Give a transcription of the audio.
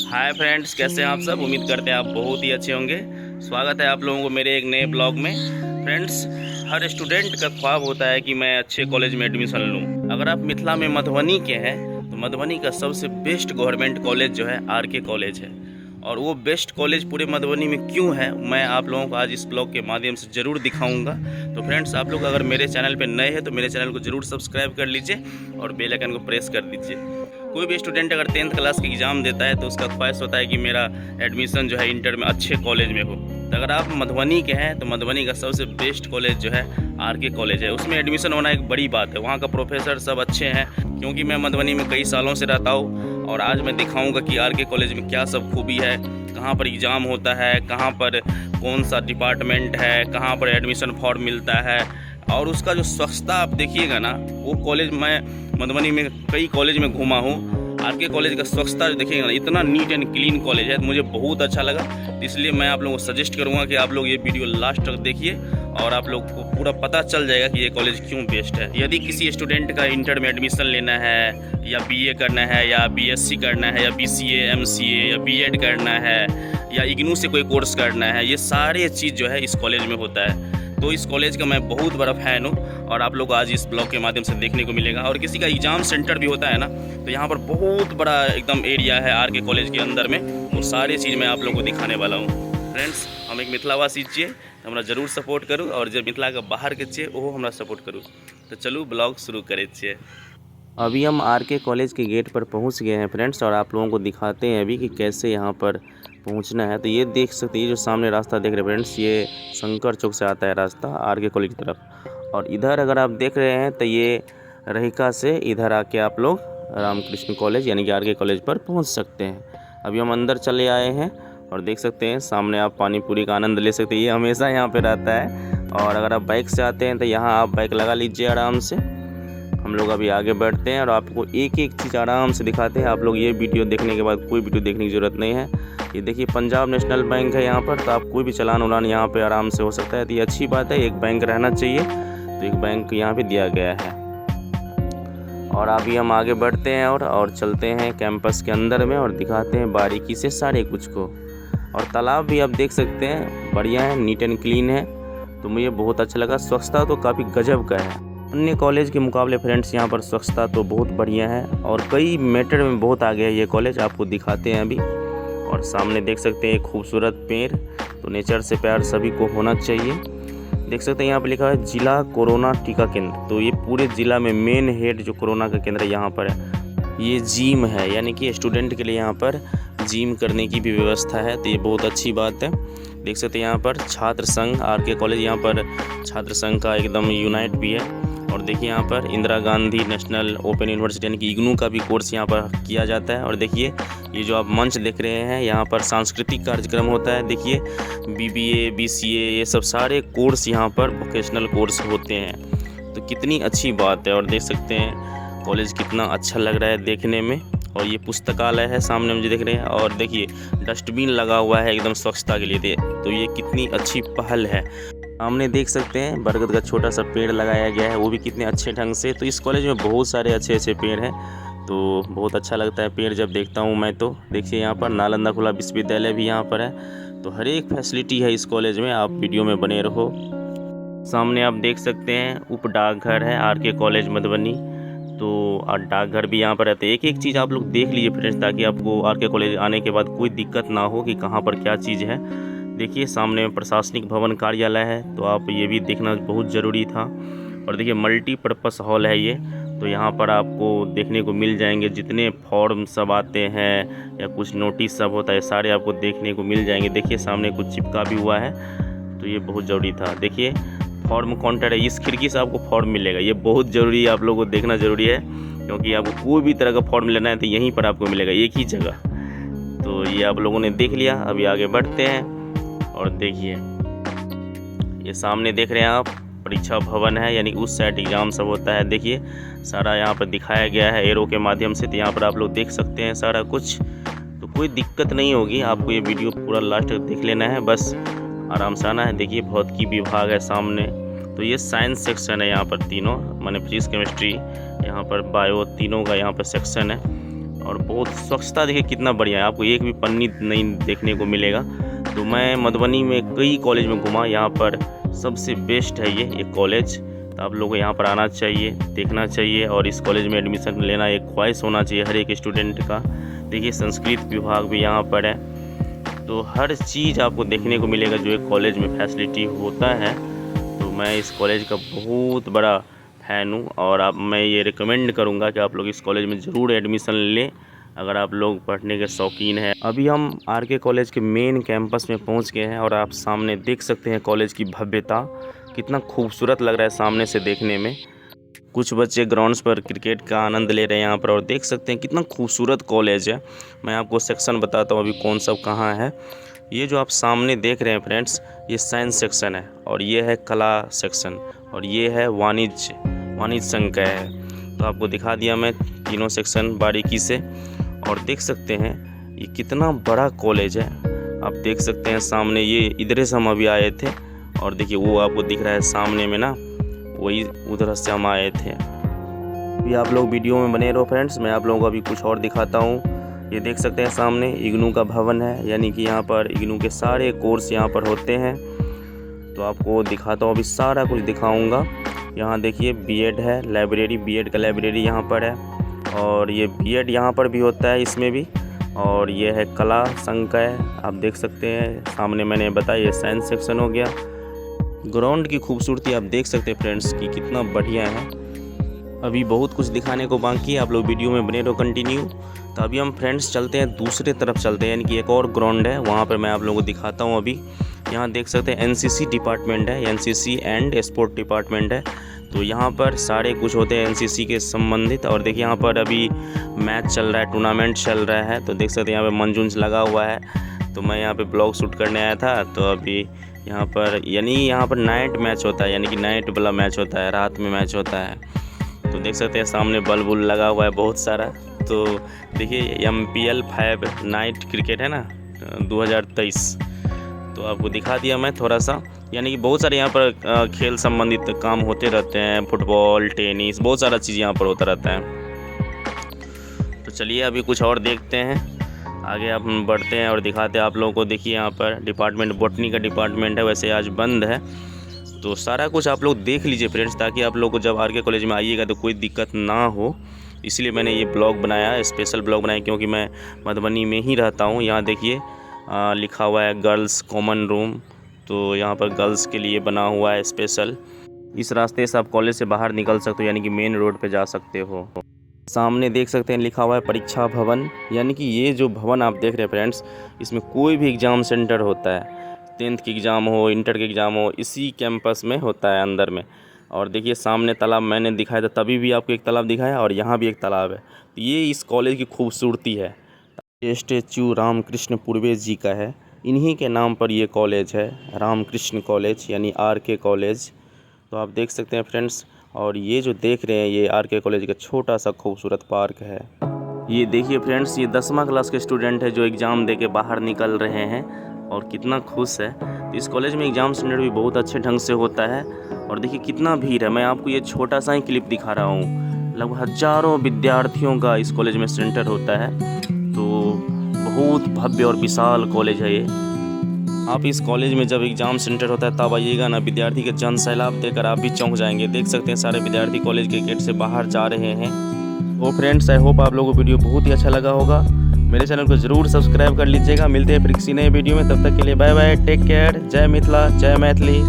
Hi friends, कैसे हैं आप सब। उम्मीद करते हैं आप बहुत ही अच्छे होंगे। स्वागत है आप लोगों को मेरे एक नए ब्लॉग में। फ्रेंड्स, हर स्टूडेंट का ख्वाब होता है कि मैं अच्छे कॉलेज में एडमिशन लूं। अगर आप मिथिला में मधुबनी के हैं तो मधुबनी का सबसे बेस्ट गवर्नमेंट कॉलेज जो है आरके कॉलेज है। और वो बेस्ट कॉलेज पूरे मधुबनी में क्यों है, मैं आप लोगों को आज इस ब्लॉग के माध्यम से ज़रूर दिखाऊंगा। तो फ्रेंड्स, आप लोग अगर मेरे चैनल पर नए हैं तो मेरे चैनल को ज़रूर सब्सक्राइब कर लीजिए और बेल आइकन को प्रेस कर दीजिए। कोई भी स्टूडेंट अगर 10th क्लास के एग्ज़ाम देता है तो उसका ख्वाहिश होता है कि मेरा एडमिशन जो है इंटर में अच्छे कॉलेज में हो। तो अगर आप मधुबनी के हैं तो मधुबनी का सबसे बेस्ट कॉलेज जो है आरके कॉलेज है। उसमें एडमिशन होना एक बड़ी बात है। वहाँ का प्रोफेसर सब अच्छे हैं, क्योंकि मैं मधुबनी में कई सालों से रहता हूँ। और आज मैं दिखाऊँगा कि आरके कॉलेज में क्या सब खूबी है, कहाँ पर एग्ज़ाम होता है, कहाँ पर कौन सा डिपार्टमेंट है, कहाँ पर एडमिशन फॉर्म मिलता है। और उसका जो स्वच्छता आप देखिएगा ना, वो कॉलेज मैं मधुबनी में कई कॉलेज में घूमा हूँ। आरके कॉलेज का स्वच्छता जो देखिएगा ना, इतना नीट एंड क्लीन कॉलेज है, मुझे बहुत अच्छा लगा। इसलिए मैं आप लोगों को सजेस्ट करूँगा कि आप लोग ये वीडियो लास्ट तक देखिए और आप लोग को पूरा पता चल जाएगा कि ये कॉलेज क्यों बेस्ट है। यदि किसी स्टूडेंट का इंटर में एडमिशन लेना है, या बीए करना है, या बीएससी करना है, या बीसीए, एमसीए, या बीएड करना है, या इग्नू से कोई कोर्स करना है, ये सारे चीज़ जो है इस कॉलेज में होता है। तो इस कॉलेज का मैं बहुत बड़ा फ़ैन हूँ और आप लोग को आज इस ब्लॉग के माध्यम से देखने को मिलेगा। और किसी का एग्ज़ाम सेंटर भी होता है ना, तो यहाँ पर बहुत बड़ा एकदम एरिया है आरके कॉलेज के अंदर में। वो सारी चीज़ मैं आप लोगों को दिखाने वाला हूँ। फ्रेंड्स, हम एक मिथिलावासी छिए, हमरा जरूर सपोर्ट करूँ, और जब मिथिला के बाहर के छिए ओहो हमरा सपोर्ट करूँ। तो चलू ब्लॉग शुरू करे छिए। अभी हम आरके कॉलेज के गेट पर पहुंच गए हैं फ्रेंड्स, और आप लोगों को दिखाते हैं अभी कि कैसे यहाँ पर पहुंचना है। तो ये देख सकते हैं, ये जो सामने रास्ता देख रहे हैं फ्रेंड्स, ये शंकर चौक से आता है रास्ता आरके कॉलेज की तरफ। और इधर अगर आप देख रहे हैं तो ये रहिका से इधर आके आप लोग रामकृष्ण कॉलेज यानी कि आरके कॉलेज पर पहुँच सकते हैं। अभी हम अंदर चले आए हैं और देख सकते हैं सामने आप पानी पूरी का आनंद ले सकते हैं। ये हमेशा यहाँ पर रहता है। और अगर आप बाइक से आते हैं तो यहाँ आप बाइक लगा लीजिए आराम से। हम लोग अभी आगे बढ़ते हैं और आपको एक एक चीज़ आराम से दिखाते हैं। आप लोग ये वीडियो देखने के बाद कोई वीडियो देखने की ज़रूरत नहीं है। ये देखिए पंजाब नेशनल बैंक है यहाँ पर, तो आप कोई भी चालान उलान यहाँ पे आराम से हो सकता है। तो ये अच्छी बात है, एक बैंक रहना चाहिए। तो एक बैंक यहाँ पे दिया गया है। और अभी हम आगे बढ़ते हैं और चलते हैं कैंपस के अंदर में और दिखाते हैं बारीकी से सारे कुछ को। और तालाब भी आप देख सकते हैं, बढ़िया है, नीट एंड क्लीन है। तो मुझे बहुत अच्छा लगा। स्वच्छता तो काफ़ी गजब का है अन्य कॉलेज के मुकाबले फ्रेंड्स। यहाँ पर स्वच्छता तो बहुत बढ़िया है और कई मैटर में बहुत आगे है ये कॉलेज। आपको दिखाते हैं अभी। और सामने देख सकते हैं एक खूबसूरत पेड़। तो नेचर से प्यार सभी को होना चाहिए। देख सकते हैं यहाँ पर लिखा है जिला कोरोना टीका केंद्र। तो ये पूरे ज़िला में मेन हेड जो कोरोना का केंद्र यहाँ पर है। ये जिम है, यानी कि स्टूडेंट के लिए यहाँ पर जिम करने की भी व्यवस्था है। तो ये बहुत अच्छी बात है। देख सकते हैं यहाँ पर छात्र संघ आरके कॉलेज, यहाँ पर छात्र संघ का एकदम यूनाइट भी है। और देखिए यहाँ पर Indira Gandhi national open university यानी कि इग्नू का भी कोर्स यहाँ पर किया जाता है। और देखिए ये जो आप मंच देख रहे हैं, यहाँ पर सांस्कृतिक कार्यक्रम होता है। देखिए बीबीए, बीसीए, ये सब सारे कोर्स यहाँ पर वोकेशनल कोर्स होते हैं। तो कितनी अच्छी बात है। और देख सकते हैं कॉलेज कितना अच्छा लग रहा है देखने में। और ये पुस्तकालय है सामने मुझे देख रहे हैं। और देखिए डस्टबिन लगा हुआ है एकदम स्वच्छता के लिए। तो ये कितनी अच्छी पहल है। सामने देख सकते हैं बरगद का छोटा सा पेड़ लगाया गया है, वो भी कितने अच्छे ढंग से। तो इस कॉलेज में बहुत सारे अच्छे अच्छे पेड़ हैं। तो बहुत अच्छा लगता है पेड़ जब देखता हूँ मैं। तो देखिए यहाँ पर नालंदा खुला विश्वविद्यालय भी यहाँ पर है। तो हर एक फैसिलिटी है इस कॉलेज में। आप वीडियो में बने रहो। सामने आप देख सकते हैं उप डाकघर है आरके कॉलेज मधुबनी। तो डाकघर भी यहाँ पर रहते हैं। एक एक चीज़ आप लोग देख लीजिए फ्रेंड्स, ताकि आपको आरके कॉलेज आने के बाद कोई दिक्कत ना हो कि कहाँ पर क्या चीज़ है। देखिए सामने में प्रशासनिक भवन कार्यालय है, तो आप ये भी देखना बहुत ज़रूरी था। और देखिए मल्टीपर्पज़ हॉल है ये। तो यहाँ पर आपको देखने को मिल जाएंगे जितने फॉर्म सब आते हैं या कुछ नोटिस सब होता है, सारे आपको देखने को मिल जाएंगे। देखिए सामने कुछ चिपका भी हुआ है, तो ये बहुत ज़रूरी था। देखिए फॉर्म काउंटर है, इस खिड़की से आपको फॉर्म मिलेगा। ये बहुत ज़रूरी है, आप लोगों को देखना ज़रूरी है, क्योंकि आपको कोई भी तरह का फॉर्म लेना है तो यहीं पर आपको मिलेगा, एक ही जगह। तो ये आप लोगों ने देख लिया। अभी आगे बढ़ते हैं और देखिए ये सामने देख रहे हैं आप परीक्षा भवन है, यानी उस साइड एग्ज़ाम सब होता है। देखिए सारा यहाँ पर दिखाया गया है एरो के माध्यम से। तो यहाँ पर आप लोग देख सकते हैं सारा कुछ। तो कोई दिक्कत नहीं होगी, आपको ये वीडियो पूरा लास्ट तक देख लेना है, बस आराम से आना है। देखिए भौतिकी विभाग है सामने। तो ये साइंस सेक्शन है यहाँ पर तीनों, माने फिजिक्स, केमिस्ट्री, यहाँ पर बायो, तीनों का यहाँ पर सेक्शन है। और बहुत स्वच्छता देखिए कितना बढ़िया है, आपको एक भी पन्नी नहीं देखने को मिलेगा। तो मैं मधुबनी में कई कॉलेज में घूमा, यहाँ पर सबसे बेस्ट है ये कॉलेज। तो आप लोगों को यहाँ पर आना चाहिए, देखना चाहिए और इस कॉलेज में एडमिशन लेना एक ख्वाहिश होना चाहिए हर एक स्टूडेंट का। देखिए संस्कृत विभाग भी यहाँ पर है, तो हर चीज़ आपको देखने को मिलेगा जो एक कॉलेज में फैसिलिटी होता है। तो मैं इस कॉलेज का बहुत बड़ा फ़ैन हूँ और मैं ये रिकमेंड करूँगा कि आप लोग इस कॉलेज में ज़रूर एडमिशन लें अगर आप लोग पढ़ने के शौकीन हैं। अभी हम आरके कॉलेज के मेन कैंपस में पहुँच गए हैं और आप सामने देख सकते हैं कॉलेज की भव्यता, कितना खूबसूरत लग रहा है सामने से देखने में। कुछ बच्चे ग्राउंड्स पर क्रिकेट का आनंद ले रहे हैं यहाँ पर और देख सकते हैं कितना खूबसूरत कॉलेज है। मैं आपको सेक्शन बताता हूँ अभी कौन सा कहाँ है। ये जो आप सामने देख रहे हैं फ्रेंड्स, ये साइंस सेक्शन है और ये है कला सेक्शन और ये है वाणिज्य संकाय है। तो आपको दिखा दिया मैं तीनों सेक्शन बारीकी से और देख सकते हैं ये कितना बड़ा कॉलेज है। आप देख सकते हैं सामने, ये इधर से हम अभी आए थे और देखिए वो आपको दिख रहा है सामने में ना, वही उधर से हम आए थे। अभी आप लोग वीडियो में बने रहो फ्रेंड्स, मैं आप लोगों को अभी कुछ और दिखाता हूँ। ये देख सकते हैं सामने इग्नू का भवन है, यानी कि यहाँ पर इग्नू के सारे कोर्स यहाँ पर होते हैं। तो आपको दिखाता हूँ, अभी सारा कुछ दिखाऊंगा। यहाँ देखिए बीएड है, लाइब्रेरी, बीएड का लाइब्रेरी यहाँ पर है और ये बीएड यहाँ पर भी होता है इसमें भी। और ये है कला संकाय, आप देख सकते हैं सामने, मैंने बताया ये साइंस सेक्शन हो गया। ग्राउंड की खूबसूरती आप देख सकते हैं फ्रेंड्स कि कितना बढ़िया है। अभी बहुत कुछ दिखाने को बाकी है, आप लोग वीडियो में बने रहो कंटिन्यू। तो अभी हम फ्रेंड्स चलते हैं दूसरे तरफ चलते हैं, यानी कि एक और ग्राउंड है, वहाँ पर मैं आप लोगों को दिखाता हूँ। अभी यहाँ देख सकते हैं एनसीसी डिपार्टमेंट है, एनसीसी एंड स्पोर्ट डिपार्टमेंट है। तो यहाँ पर सारे कुछ होते हैं एनसीसी के संबंधित। और देखिए यहाँ पर अभी मैच चल रहा है, टूर्नामेंट चल रहा है। तो देख सकते हैं यहाँ पे मंजूंस लगा हुआ है। तो मैं यहाँ पे ब्लॉग शूट करने आया था, तो अभी यहाँ पर नाइट मैच होता है, यानी कि नाइट वाला मैच होता है, रात में मैच होता है। तो देख सकते हैं सामने बल्ब लगा हुआ है बहुत सारा। तो देखिए MPL 5 नाइट क्रिकेट है ना 2023, तो आपको दिखा दिया मैं थोड़ा सा। यानी कि बहुत सारे यहाँ पर खेल संबंधित काम होते रहते हैं, फुटबॉल, टेनिस, बहुत सारा चीज़ यहाँ पर होता रहता है। तो चलिए अभी कुछ और देखते हैं, आगे आप बढ़ते हैं और दिखाते हैं आप लोगों को। देखिए यहाँ पर डिपार्टमेंट, बॉटनी का डिपार्टमेंट है, वैसे आज बंद है। तो सारा कुछ आप लोग देख लीजिए फ्रेंड्स, ताकि आप लोग को जब आरके कॉलेज में आइएगा तो कोई दिक्कत ना हो। इसलिए मैंने ये ब्लॉग बनाया, स्पेशल ब्लॉग बनाया, क्योंकि मैं मधुबनी में ही रहता हूँ। यहाँ देखिए लिखा हुआ है गर्ल्स कॉमन रूम, तो यहाँ पर गर्ल्स के लिए बना हुआ है स्पेशल। इस रास्ते से आप कॉलेज से बाहर निकल सकते हो, यानी कि मेन रोड पे जा सकते हो। सामने देख सकते हैं लिखा हुआ है परीक्षा भवन, यानी कि ये जो भवन आप देख रहे हैं फ्रेंड्स, इसमें कोई भी एग्ज़ाम सेंटर होता है, 10th की एग्ज़ाम हो, इंटर के एग्ज़ाम हो, इसी कैंपस में होता है अंदर में। और देखिए सामने तालाब मैंने दिखाया था, तभी भी आपको एक तालाब दिखाया और यहाँ भी एक तालाब है। तो ये इस कॉलेज की खूबसूरती है। ये स्टेचू रामकृष्ण पूर्वे जी का है, इन्हीं के नाम पर ये कॉलेज है, रामकृष्ण कॉलेज यानी आरके कॉलेज। तो आप देख सकते हैं फ्रेंड्स, और ये जो देख रहे हैं ये आरके कॉलेज का छोटा सा खूबसूरत पार्क है। ये देखिए फ्रेंड्स, ये 10वां क्लास के स्टूडेंट है जो एग्ज़ाम दे के बाहर निकल रहे हैं और कितना खुश है। तो इस कॉलेज में एग्ज़ाम सेंटर भी बहुत अच्छे ढंग से होता है। और देखिए कितना भीड़ है, मैं आपको ये छोटा सा ही क्लिप दिखा रहा हूँ। लगभग हज़ारों विद्यार्थियों का इस कॉलेज में सेंटर होता है। तो बहुत भव्य और विशाल कॉलेज है ये। आप इस कॉलेज में जब एग्ज़ाम सेंटर होता है तब आइएगा ना, विद्यार्थी के जन सैलाब देकर आप भी चौंक जाएंगे। देख सकते हैं सारे विद्यार्थी कॉलेज के गेट से बाहर जा रहे हैं। तो फ्रेंड्स, आई होप आप लोगों को वीडियो बहुत ही अच्छा लगा होगा। मेरे चैनल को ज़रूर सब्सक्राइब कर लीजिएगा। मिलते हैं फिर किसी नए वीडियो में, तब तक के लिए बाय बाय, टेक केयर, जय मिथिला, जय मैथिली।